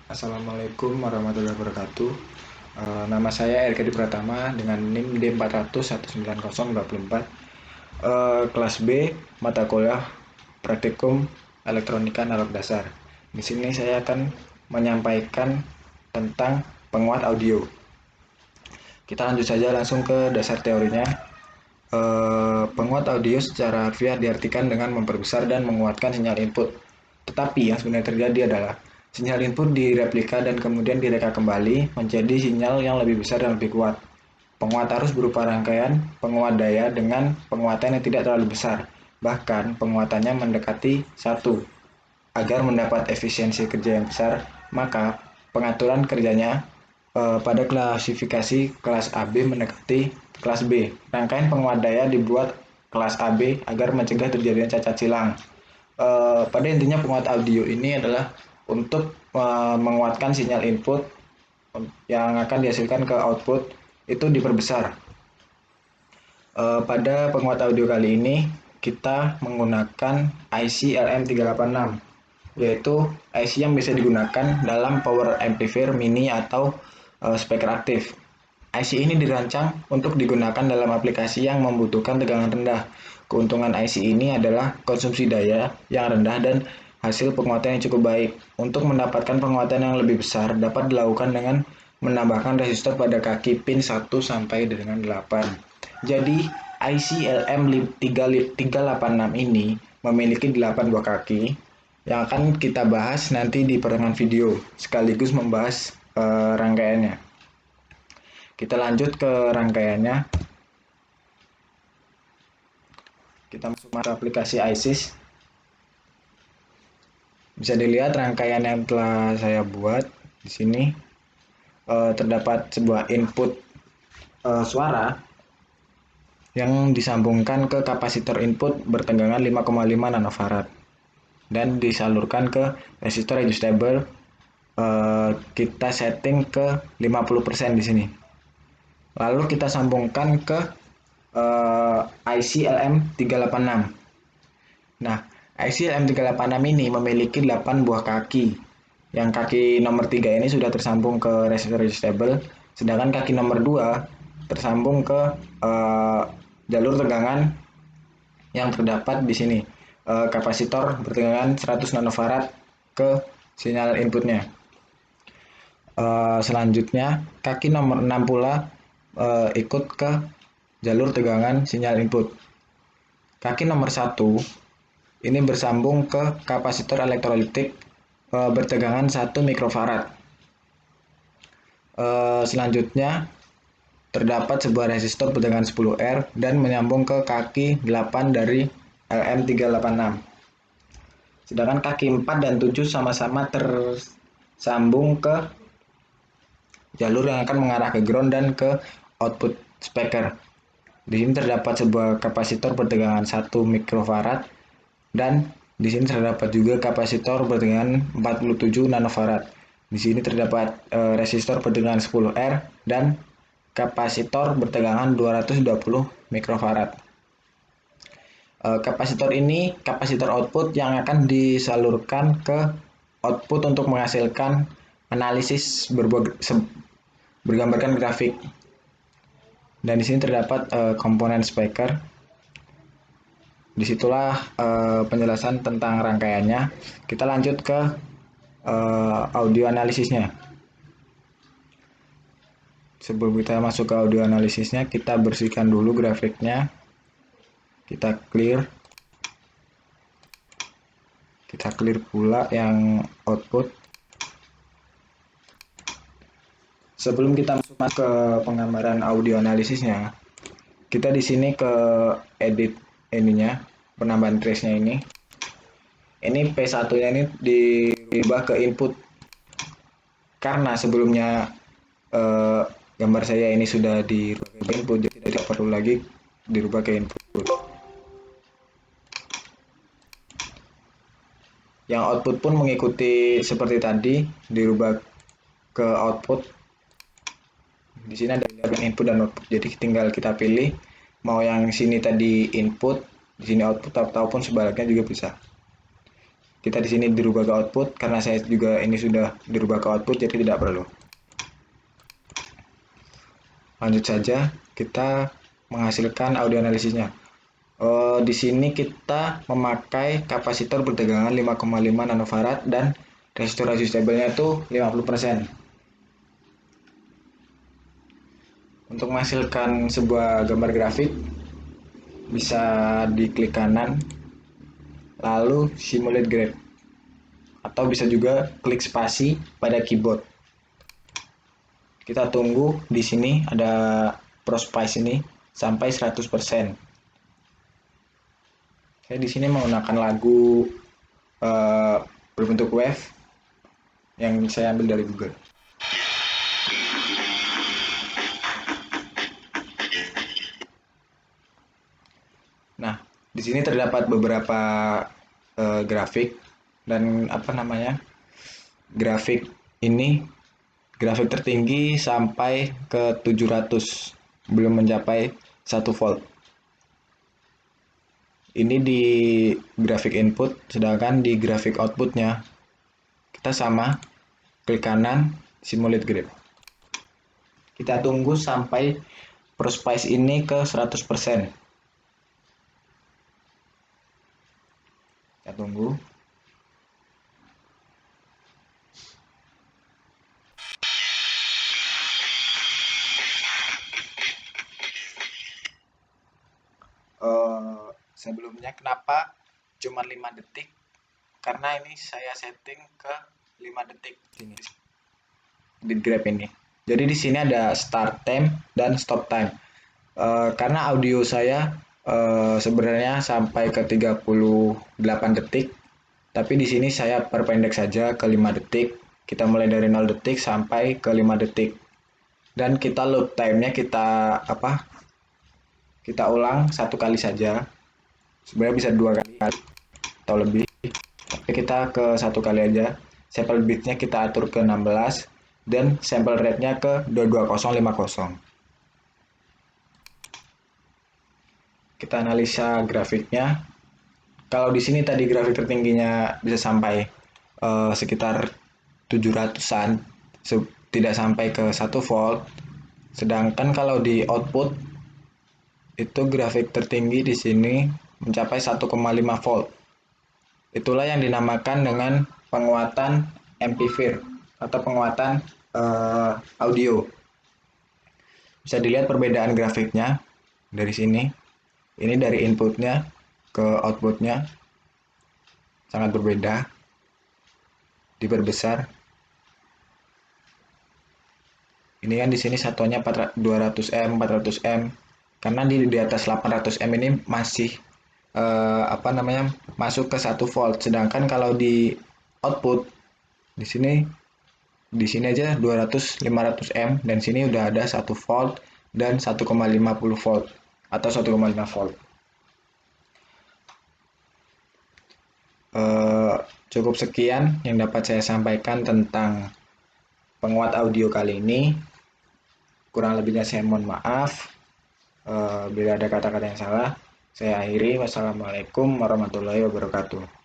Assalamualaikum warahmatullahi wabarakatuh. Nama saya Erkadi Pratama dengan NIM D4001904, kelas B, mata kuliah Praktikum Elektronika Analog Dasar. Di sini saya akan menyampaikan tentang penguat audio. Kita lanjut saja langsung ke dasar teorinya. Penguat audio secara harfiah diartikan dengan memperbesar dan menguatkan sinyal input. Tetapi yang sebenarnya terjadi adalah sinyal input direplika dan kemudian direka kembali menjadi sinyal yang lebih besar dan lebih kuat. Penguat arus berupa rangkaian penguat daya dengan penguatan yang tidak terlalu besar. Bahkan penguatannya mendekati 1. Agar mendapat efisiensi kerja yang besar, maka pengaturan kerjanya pada klasifikasi kelas AB mendekati kelas B. Rangkaian penguat daya dibuat kelas AB agar mencegah terjadinya cacat silang. Pada intinya penguat audio ini adalah untuk menguatkan sinyal input yang akan dihasilkan ke output itu diperbesar. Pada penguat audio kali ini kita menggunakan IC LM386, yaitu IC yang bisa digunakan dalam power amplifier mini atau speaker aktif. IC ini dirancang untuk digunakan dalam aplikasi yang membutuhkan tegangan rendah. Keuntungan IC ini adalah konsumsi daya yang rendah dan hasil penguatan yang cukup baik. Untuk mendapatkan penguatan yang lebih besar dapat dilakukan dengan menambahkan resistor pada kaki pin 1 sampai dengan 8. Jadi IC LM386 ini memiliki 8 buah kaki yang akan kita bahas nanti di pertengahan video, sekaligus membahas rangkaiannya. Kita lanjut ke rangkaiannya. Kita masuk ke aplikasi ISIS. Bisa dilihat rangkaian yang telah saya buat di sini. Terdapat sebuah input suara yang disambungkan ke kapasitor input bertegangan 5,5 nanofarad dan disalurkan ke resistor adjustable. Kita setting ke 50% di sini. Lalu kita sambungkan ke IC LM386. Nah, IC LM386 ini memiliki 8 buah kaki. Yang kaki nomor 3 ini sudah tersambung ke resistor adjustable, sedangkan kaki nomor 2 tersambung ke jalur tegangan yang terdapat di sini. Kapasitor bertegangan 100 nanofarad ke sinyal inputnya. Selanjutnya, kaki nomor 6 pula ikut ke jalur tegangan sinyal input. Kaki nomor 1 ini bersambung ke kapasitor elektrolitik bertegangan 1 mikrofarad. Selanjutnya terdapat sebuah resistor bertegangan 10R dan menyambung ke kaki 8 dari LM386. Sedangkan kaki 4 dan 7 sama-sama tersambung ke jalur yang akan mengarah ke ground dan ke output speaker. Di sini terdapat sebuah kapasitor bertegangan 1 mikrofarad dan di sini terdapat juga kapasitor bertegangan 47 nanofarad. Di sini terdapat resistor bertegangan 10R dan kapasitor bertegangan 220 mikrofarad. Kapasitor ini kapasitor output yang akan disalurkan ke output untuk menghasilkan analisis bergambarkan grafik. Dan di sini terdapat komponen speaker. Disitulah penjelasan tentang rangkaiannya. Kita lanjut ke audio analisisnya. Sebelum kita masuk ke audio analisisnya, kita bersihkan dulu grafiknya. Kita clear. Kita clear pula yang output. Sebelum kita masuk ke penggambaran audio analisisnya, kita di sini ke edit ininya, penambahan trace-nya ini. Ini P1-nya ini diubah ke input. Karena sebelumnya gambar saya ini sudah dirubah ke input, jadi tidak perlu lagi dirubah ke input. Yang output pun mengikuti seperti tadi, dirubah ke output. Di sini ada input dan output, jadi tinggal kita pilih mau yang sini tadi input, di sini output, ataupun sebaliknya juga bisa. kita di sini dirubah ke output, karena saya juga ini sudah dirubah ke output jadi tidak perlu. Lanjut saja, kita menghasilkan audio analisisnya. Di sini kita memakai kapasitor bertegangan 5,5 nanofarad dan resistor adjustable-nya itu 50%. Untuk menghasilkan sebuah gambar grafik, bisa diklik kanan, lalu simulate graph. Atau bisa juga klik spasi pada keyboard. Kita tunggu di sini ada ProSpice ini sampai 100%. Saya di sini menggunakan lagu berbentuk wave yang saya ambil dari Google. Nah, di sini terdapat beberapa grafik dan grafik ini grafik tertinggi sampai ke 700, belum mencapai 1 volt. Ini di grafik input, sedangkan di grafik outputnya kita sama, klik kanan, simulate graph. Kita tunggu sampai ProSpice ini ke 100%. Kita tunggu. Sebelumnya kenapa cuma 5 detik? Karena ini saya setting ke 5 detik sini di grab ini. Jadi di sini ada start time dan stop time. Karena audio saya sebenarnya sampai ke 38 detik, tapi di sini saya perpendek saja ke 5 detik. Kita mulai dari 0 detik sampai ke 5 detik. Dan kita loop time-nya kita ulang 1 kali saja. Sebenarnya bisa 2 kali atau lebih, tapi kita ke 1 kali aja. Sample bit-nya kita atur ke 16 dan sample rate-nya ke 22050. Kita analisa grafiknya. Kalau di sini tadi grafik tertingginya bisa sampai sekitar 700-an, tidak sampai ke 1 volt. Sedangkan kalau di output itu grafik tertinggi di sini mencapai 1,5 volt. Itulah yang dinamakan dengan penguatan amplifier atau penguatan audio. Bisa dilihat perbedaan grafiknya dari sini. Ini dari inputnya ke outputnya sangat berbeda. Diperbesar. Ini kan di sini satuannya 200M, 400M. Karena di atas 800M ini masih masuk ke 1 volt. Sedangkan kalau di output di sini aja 200 500M dan sini udah ada 1 volt dan 1,50 volt atau 1,5 volt. Cukup sekian yang dapat saya sampaikan tentang penguat audio kali ini. Kurang lebihnya saya mohon maaf. Bila ada kata-kata yang salah, saya akhiri. Wassalamualaikum warahmatullahi wabarakatuh.